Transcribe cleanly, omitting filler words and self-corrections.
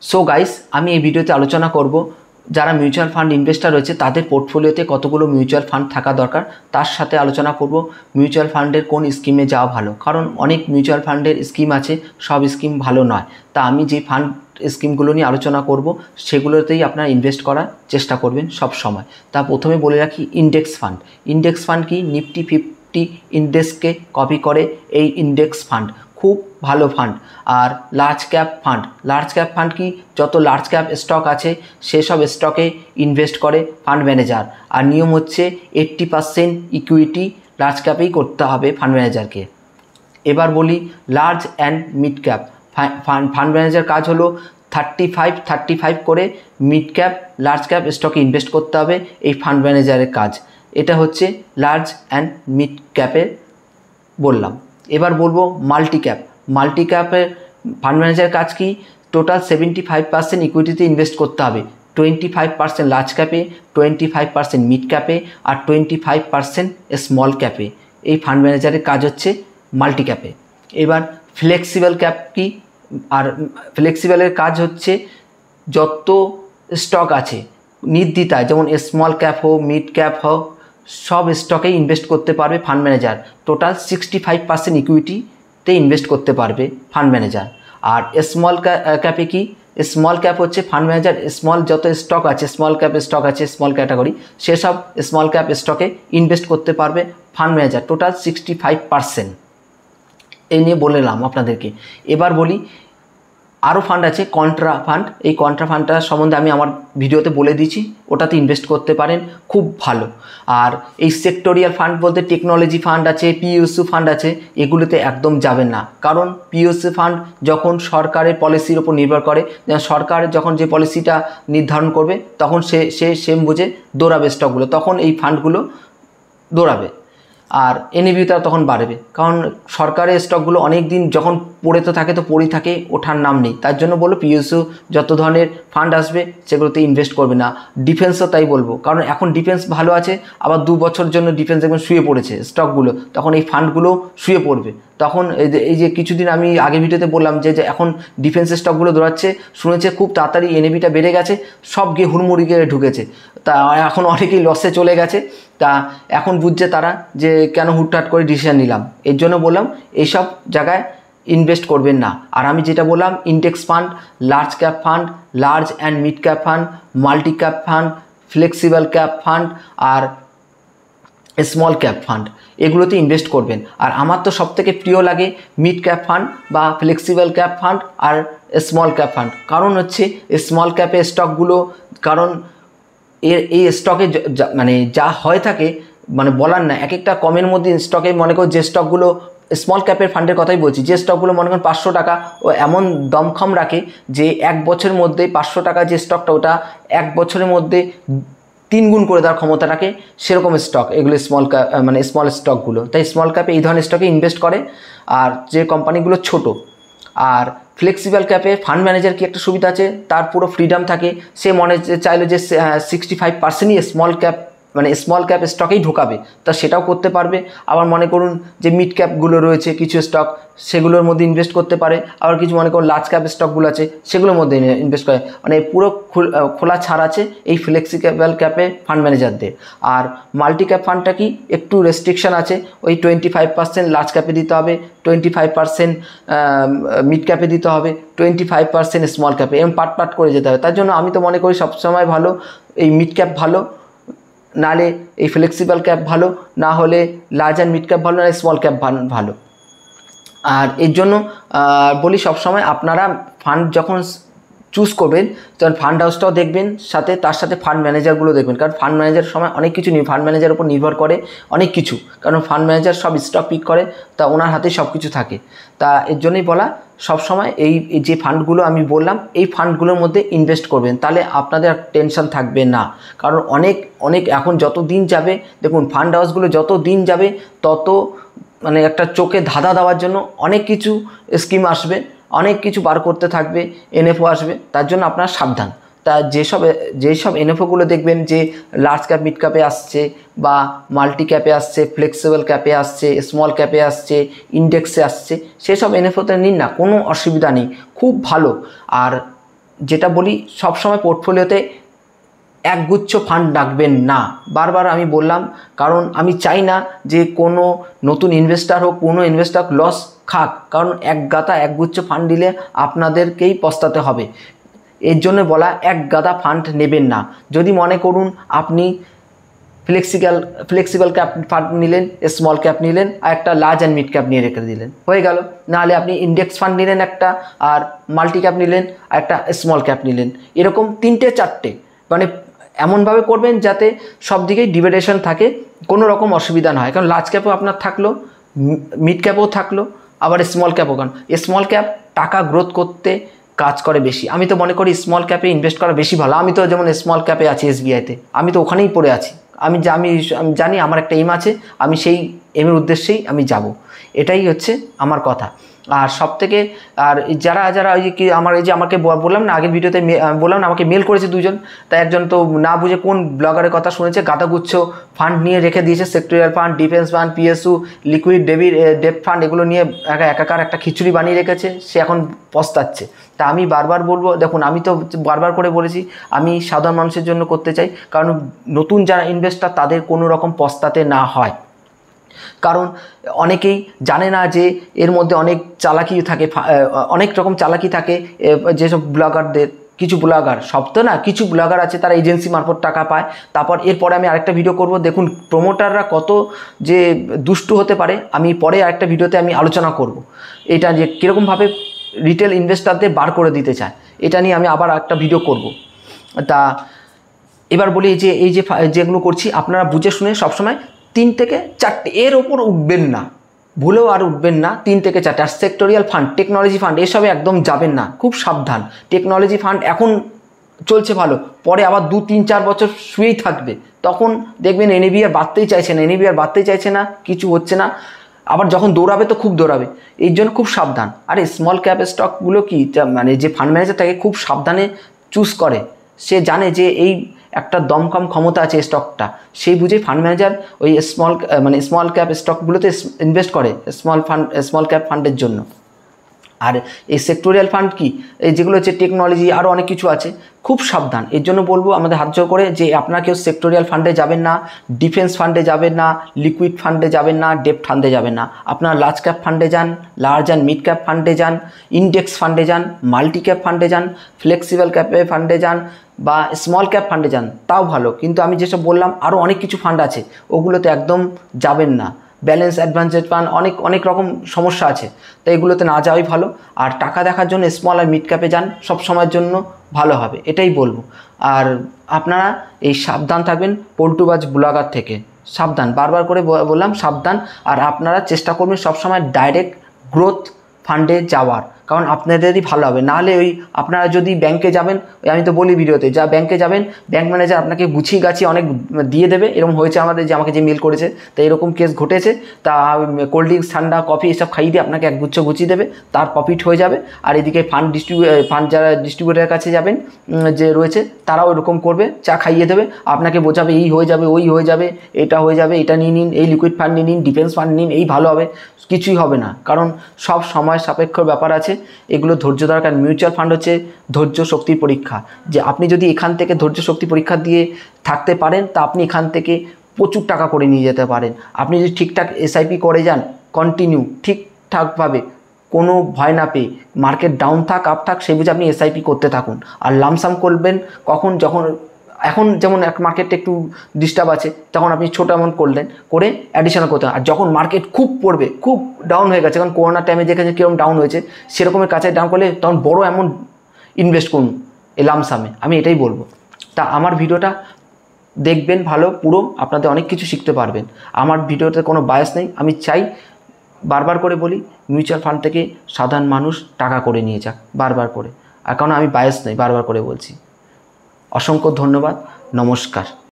So guys, আমি এই ভিডিওতে আলোচনা করব যারা মিউচুয়াল ফান্ড ইনভেস্টর রয়েছে তাদের পোর্টফোলিওতে কতগুলো মিউচুয়াল ফান্ড থাকা দরকার। তার সাথে আলোচনা করব মিউচুয়াল ফান্ডের কোন স্কিমে যাওয়া ভালো, কারণ অনেক মিউচুয়াল ফান্ডের স্কিম আছে, সব স্কিম ভালো নয়। তা আমি যে ফান্ড স্কিমগুলো নিয়ে আলোচনা করব সেগুলোতেই আপনারা ইনভেস্ট করার চেষ্টা করবেন সব সময়। তা প্রথমে বলে রাখি, ইন্ডেক্স ফান্ড। ইন্ডেক্স ফান্ড কি? নিফটি 50 ইন্ডেক্সকে কপি করে এই ইন্ডেক্স ফান্ড, খুব ভালো ফান্ড। আর large cap fund, large cap fund কি? যত লার্জ ক্যাপ স্টক আছে সেসব স্টকে ইনভেস্ট করে ফান্ড ম্যানেজার। আর নিয়ম হচ্ছে 80% ইকুইটি লার্জ ক্যাপেই করতে হবে ফান্ড ম্যানেজারকে। এবার বলি large and mid cap fund manager কাজ হলো 35 করে মিড ক্যাপ লার্জ ক্যাপ স্টকে ইনভেস্ট করতে হবে, এই ফান্ড ম্যানেজারের কাজ। এটা হচ্ছে লার্জ অ্যান্ড মিড ক্যাপের বললাম। এবার বলবো মাল্টি ক্যাপ। মাল্টি ক্যাপের ফান্ড ম্যানেজার কাজ কি? টোটাল 75% ইকুইটিতে ইনভেস্ট করতে হবে, 25% লার্জ ক্যাপে, 25% মিড ক্যাপে আর 25% স্মল ক্যাপে। এই ফান্ড ম্যানেজারের কাজ হচ্ছে মাল্টি ক্যাপে। এবার ফ্লেক্সিবল ক্যাপ কি? আর ফ্লেক্সিবলের কাজ হচ্ছে যত স্টক আছে নির্দ্বিধায়, যেমন স্মল ক্যাপ হোক মিড ক্যাপ হোক, সব স্টকে ইনভেস্ট করতে পারবে ফান্ড ম্যানেজার। টোটাল 65% ইকুইটিতে ইনভেস্ট করতে পারবে ফান্ড ম্যানেজার। আর স্মল ক্যাপে কি? স্মল ক্যাপ হচ্ছে ফান্ড ম্যানেজার স্মল যত স্টক আছে, স্মল ক্যাপ স্টক আছে স্মল ক্যাটাগরি, সেসব স্মল ক্যাপ স্টকে ইনভেস্ট করতে পারবে ফান্ড ম্যানেজার। টোটাল 65%। এই নিয়ে বললাম আপনাদেরকে। এবার বলি আরও ফান্ড আছে কন্ট্রা ফান্ড। এই কন্ট্রা ফান্ডটা সম্বন্ধে আমি আমার ভিডিওতে বলে দিয়েছি, ওটাতে ইনভেস্ট করতে পারেন, খুব ভালো। আর এই সেক্টোরিয়াল ফান্ড বলতে টেকনোলজি ফান্ড আছে, পিইউসি ফান্ড আছে, এগুলোতে একদম যাবেন না। কারণ পিইউসি ফান্ড যখন সরকারের পলিসির ওপর নির্ভর করে, সরকার যখন যে পলিসিটা নির্ধারণ করবে তখন সে সেম বুঝে দৌড়াবে স্টকগুলো, তখন এই ফান্ডগুলো দৌড়াবে। আর এনএভিটা তখন বাড়বে, কারণ সরকারের স্টকগুলো অনেক দিন যখন পড়ে তো থাকে, তো পড়েই থাকে, ওঠার নাম নেই। তার জন্য বলবো পিইউসি যত ধরনের ফান্ড আসবে সেগুলোতে ইনভেস্ট করবে না। ডিফেন্সও তাই বলবো, কারণ এখন ডিফেন্স ভালো আছে, আবার 2 বছর জন্য ডিফেন্স একদম শুয়ে পড়েছে স্টকগুলো, তখন এই ফান্ডগুলো শুয়ে পড়বে। তখন এই যে কিছুদিন আমি আগের ভিডিওতে বললাম যে এখন ডিফেন্স স্টকগুলো দৌড়াচ্ছে, শুনেছে খুব তাড়াতাড়ি এনএভিটা বেড়ে গেছে, সব গিয়ে হুড়মুড়ি গিয়ে ঢুকেছে। তা এখন অনেকেই লসে চলে গেছে। তা এখন বুঝছে তারা যে কেন হুটহাট করে ডিসিশন নিলাম। এর জন্য বললাম এইসব জায়গায় ইনভেস্ট করবেন না। আর আমি যেটা বললাম, index fund, large cap fund, large and mid cap fund, multi cap fund, flexible cap fund আর স্মল ক্যাপ ফান্ড, এগুলোতে ইনভেস্ট করবেন। আর আমার তো সবথেকে প্রিয় লাগে মিড ক্যাপ ফান্ড বা ফ্লেক্সিবল ক্যাপ ফান্ড আর স্মল ক্যাপ ফান্ড। কারণ হচ্ছে স্মল ক্যাপে স্টকগুলো, কারণ এই স্টকে মানে যা হয়ে থাকে মানে বলার না, এক একটা কমের মধ্যে স্টকে মনে করো যে স্টকগুলো স্মল ক্যাপের ফান্ডের কথাই বলছি, যে স্টকগুলো মনে করেন 500 টাকা, ও এমন দমখম রাখে যে 1 বছরের মধ্যে 500 টাকা যে স্টকটা, ওটা 1 বছরের মধ্যে 3 গুণ করে দেওয়ার ক্ষমতা রাখে, সেরকম স্টক এগুলো স্মল ক্যাপ মানে স্মল স্টকগুলো। তাই স্মল ক্যাপে এই ধরনের স্টকে ইনভেস্ট করে। আর যে কোম্পানিগুলো ছোট। আর ফ্লেক্সিবল ক্যাপে ফান্ড ম্যানেজার কি একটা সুবিধা আছে, তার পুরো ফ্রিডম থাকে, সে মনে চাইলো যে 65%ই স্মল ক্যাপ মানে স্মল ক্যাপ স্টকেই ঢোকাবে, তা সেটাও করতে পারবে। আবার মনে করুন যে মিড ক্যাপগুলো রয়েছে কিছু স্টক, সেগুলোর মধ্যে ইনভেস্ট করতে পারে। আবার কিছু মনে করুন লার্জ ক্যাপ স্টকগুলো আছে, সেগুলোর মধ্যে ইনভেস্ট করে, মানে পুরো খোলা ছাড় আছে এই ফ্লেক্সিবল ক্যাপে ফান্ড ম্যানেজারদের। আর মাল্টি ক্যাপ ফান্ডটা কি, একটু রেস্ট্রিকশান আছে, ওই 25% লার্জ ক্যাপে দিতে হবে, 25% মিড ক্যাপে দিতে হবে, 25% স্মল ক্যাপে, এরকম পার্ট করে যেতে হবে। তার জন্য আমি তো মনে করি সবসময় ভালো এই মিড ক্যাপ ভালো, নালে এই ফ্লেক্সিবল ক্যাপ ভালো, না হলে লার্জ অ্যান্ড মিড ক্যাপ ভালো, না স্মল ক্যাপ ভালো। আর এর জন্য বলি সবসময় আপনারা ফান্ড যখন চুজ করবেন তখন ফান্ড হাউসটাও দেখবেন, সাথে তার সাথে ফান্ড ম্যানেজারগুলো দেখবেন। কারণ ফান্ড ম্যানেজার সময় অনেক কিছু ফান্ড ম্যানেজারের উপর নির্ভর করে অনেক কিছু, কারণ ফান্ড ম্যানেজার সব স্টক পিক করে, তা ওনার হাতে সব কিছু থাকে। তা এর জন্যই বলা সবসময় এই যে ফান্ডগুলো আমি বললাম এই ফান্ডগুলোর মধ্যে ইনভেস্ট করবেন, তাহলে আপনাদের টেনশন থাকবে না। কারণ অনেক এখন যত দিন যাবে, দেখুন ফান্ড হাউসগুলো যত দিন যাবে তত মানে একটা চোখে ধাঁধা দেওয়ার জন্য অনেক কিছু স্কিম আসবে, অনেক কিছু বার করতে থাকবে, এনএফও আসবে। তার জন্য আপনারা সাবধান। তা যেসব এনএফওগুলো দেখবেন যে লার্জ ক্যাপ মিড ক্যাপে আসছে বা মাল্টি ক্যাপে আসছে, ফ্লেক্সিবল ক্যাপে আসছে, স্মল ক্যাপে আসছে, ইন্ডেক্সে আসছে, সেসব এনএফওতে নিন না, কোনো অসুবিধা নেই, খুব ভালো। আর যেটা বলি সবসময় পোর্টফোলিওতে একগুচ্ছ ফান্ড রাখবেন না, বারবার আমি বললাম, কারণ আমি চাই না যে কোনো নতুন ইনভেস্টার হোক, কোনো ইনভেস্টার লস খাক, কারণ একগুচ্ছ ফান্ড দিলে আপনাদেরকেই পস্তাতে হবে। এর জন্য বলা এক গাদা ফান্ড নেবেন না। যদি মনে করুন আপনি ফ্লেক্সিবল ক্যাপ ফান্ড নিলেন, স্মল ক্যাপ নিলেন, আর একটা লার্জ অ্যান্ড মিড ক্যাপ নিয়ে রেখে দিলেন, হয়ে গেল। নাহলে আপনি ইন্ডেক্স ফান্ড নিলেন একটা, আর মাল্টি ক্যাপ নিলেন, আর একটা স্মল ক্যাপ নিলেন, এরকম 3-4টে, মানে এমনভাবে করবেন যাতে সব দিকেই ডিভাইডেশন থাকে, কোনো রকম অসুবিধা না হয়। কারণ লার্জ ক্যাপও আপনার থাকলো, মিড ক্যাপও থাকলো, আবার স্মল ক্যাপও। কারণ স্মল ক্যাপ টাকা গ্রোথ করতে কাজ করে বেশি। আমি তো মনে করি স্মল ক্যাপে ইনভেস্ট করা বেশি ভালো। আমি তো যেমন স্মল ক্যাপে আছি SBIতে, আমি তো ওখানেই পড়ে আছি। আমি জানি আমার একটা এম আছে, আমি সেই এমের উদ্দেশ্যেই আমি যাব, এটাই হচ্ছে আমার কথা। আর সবথেকে আর যারা ওই যে কি আমাকে বললাম না আগের ভিডিওতে, বললাম না আমাকে মেল করেছে দুজন, তাই একজন তো না বুঝে কোন ব্লগারের কথা শুনেছে, গাদাগুচ্ছ ফান্ড নিয়ে রেখে দিয়েছে, sectorial fund, defence fund, PSU, liquid ডেপ্ট ফান্ড, এগুলো নিয়ে একাকার একটা খিচুড়ি বানিয়ে রেখেছে, সে এখন পস্তাচ্ছে। তা আমি বারবার বলবো, দেখুন আমি তো বারবার করে বলেছি আমি সাধারণ মানুষের জন্য করতে চাই, কারণ নতুন যারা ইনভেস্টার তাদের কোনো রকম পস্তাতে না হয়। কারণ অনেকেই জানে না যে এর মধ্যে অনেক চালাকি থাকে, অনেক রকম চালাকি থাকে যেসব ব্লগারদের। কিছু ব্লগার, সব তো না, কিছু ব্লগার আছে তারা এজেন্সি মারফত টাকা পায়। তারপর এরপরে আমি আরেকটা ভিডিও করব, দেখুন প্রমোটাররা কত যে দুষ্টু হতে পারে, আমি পরে আরেকটা ভিডিওতে আমি আলোচনা করব। এটা যে কীরকমভাবে রিটেল ইনভেস্টারদের বার করে দিতে চায়, এটা নিয়ে আমি আবার একটা ভিডিও করব। তা এবার বলি যে এই যেগুলো করছি আপনারা বুঝে শুনে সবসময় 3 থেকে 4টে, এর ওপর উঠবেন না, ভুলেও আর উঠবেন না। 3 থেকে 4টে। আর সেক্টরিয়াল ফান্ড, টেকনোলজি ফান্ড, এসবে একদম যাবেন না, খুব সাবধান। টেকনোলজি ফান্ড এখন চলছে ভালো, পরে আবার 2-3-4 বছর শুয়েই থাকবে, তখন দেখবেন NAV আর বাড়তেই চাইছে না, কিছু হচ্ছে না, আবার যখন দৌড়াবে তো খুব দৌড়াবে। এই জন্য খুব সাবধান। আর স্মল ক্যাপ স্টকগুলো কি, মানে যে ফান্ড ম্যানেজার তাকে খুব সাবধানে চুজ করে, সে জানে যে এই একটা দমকম ক্ষমতা আছে স্টকটা, সেই বুঝে ফান্ড ম্যানেজার ওই স্মল ক্যাপ স্টকগুলোতে ইনভেস্ট করে, স্মল ক্যাপ ফান্ডের জন্য। আর এই সেক্টোরিয়াল ফান্ড কি, এই যেগুলো হচ্ছে টেকনোলজি, আরও অনেক কিছু আছে, খুব সাবধান। এর জন্য বলবো আমাদের হাত জোড় করে যে আপনারা কেউ সেক্টোরিয়াল ফান্ডে যাবেন না, ডিফেন্স ফান্ডে যাবেন না, লিকুইড ফান্ডে যাবেন না, ডেপ্ট ফান্ডে যাবেন না। আপনারা লার্জ ক্যাপ ফান্ডে যান, লার্জ অ্যান্ড মিড ক্যাপ ফান্ডে যান, ইন্ডেক্স ফান্ডে যান, মাল্টি ক্যাপ ফান্ডে যান, ফ্লেক্সিবল ক্যাপে ফান্ডে যান, বা স্মল ক্যাপ ফান্ডে যান, তাও ভালো। কিন্তু আমি যেসব বললাম আরও অনেক কিছু ফান্ড আছে, ওগুলোতে একদম যাবেন না। ব্যালেন্স অ্যাডভান্সেড ফান্ড, অনেক রকম সমস্যা আছে, তাই এগুলোতে না যাওয়াই ভালো। আর টাকা দেখার জন্য স্মল আর মিড ক্যাপে যান, সব সময়ের জন্য ভালো হবে, এটাই বলবো। আর আপনারা এই সাবধান থাকবেন পল্টুবাজ ব্লগার থেকে, সাবধান, বারবার করে বললাম সাবধান। আর আপনারা চেষ্টা করবেন সবসময় ডাইরেক্ট গ্রোথ ফান্ডে যাওয়ার, কারণ আপনাদেরই ভালো হবে। নাহলে ওই আপনারা যদি ব্যাংকে যাবেন, ওই আমি তো বলি ভিডিওতে, যা ব্যাংকে যাবেন, ব্যাংক ম্যানেজার আপনাকে গুছিয়ে গাছিয়ে অনেক দিয়ে দেবে, এরকম হয়েছে আমাদের, যে আমাকে যে মেল করেছে, তা এরকম কেস ঘটেছে। তা কোল্ড ড্রিঙ্কস, ঠান্ডা, কফি এসব খাইয়ে দিয়ে আপনাকে একগুচ্ছ গুছিয়ে দেবে, তার প্রফিট হয়ে যাবে। আর এদিকে ফান্ড যারা ডিস্ট্রিবিউটারের কাছে যাবেন যে রয়েছে, তারাও এরকম করবে, চা খাইয়ে দেবে, আপনাকে বোঝাবে এই হয়ে যাবে, ওই হয়ে যাবে, এটা হয়ে যাবে, এটা নিয়ে নিন, এই লিকুইড ফান্ড নিয়ে নিন, ডিফেন্স ফান্ড নিন, এই ভালো হবে। কিছুই হবে না, কারণ সব সময় সাপেক্ষ ব্যাপার আছে, এগুলো ধৈর্য দরকার। মিউচুয়াল ফান্ড হচ্ছে ধৈর্য শক্তির পরীক্ষা, যে আপনি যদি এখান থেকে ধৈর্য শক্তি পরীক্ষা দিয়ে থাকতে পারেন, তা আপনি এখান থেকে প্রচুর টাকা করে নিয়ে যেতে পারেন। আপনি যদি ঠিকঠাক SIP করে যান, কন্টিনিউ ঠিকঠাকভাবে, কোনো ভয় না পেয়ে, মার্কেট ডাউন থাক আপ থাক সেই বুঝে আপনি SIP করতে থাকুন। আর লামসাম করবেন কখন, যখন এখন যেমন এক মার্কেটটা একটু ডিস্টার্ব আছে, তখন আপনি ছোটো অ্যামাউন্ট করলেন, করে অ্যাডিশনাল করতে। আর যখন মার্কেট খুব পড়বে, খুব ডাউন হয়ে গেছে, কারণ করোনার টাইমে দেখেছে কীরকম ডাউন হয়েছে, সেরকমের কাছে ডাউন করলে তখন বড় অ্যামাউন্ট ইনভেস্ট করুন এই লামসামে, আমি এটাই বলবো। তা আমার ভিডিওটা দেখবেন ভালো, পুরো আপনাদের অনেক কিছু শিখতে পারবেন। আমার ভিডিওতে কোনো বায়াস নেই, আমি চাই, বারবার করে বলি, মিউচুয়াল ফান্ড থেকে সাধারণ মানুষ টাকা করে নিয়ে যাক, বারবার করে। আর কারণ আমি বায়াস নেই, বারবার করে বলছি। অসংখ্য ধন্যবাদ, নমস্কার।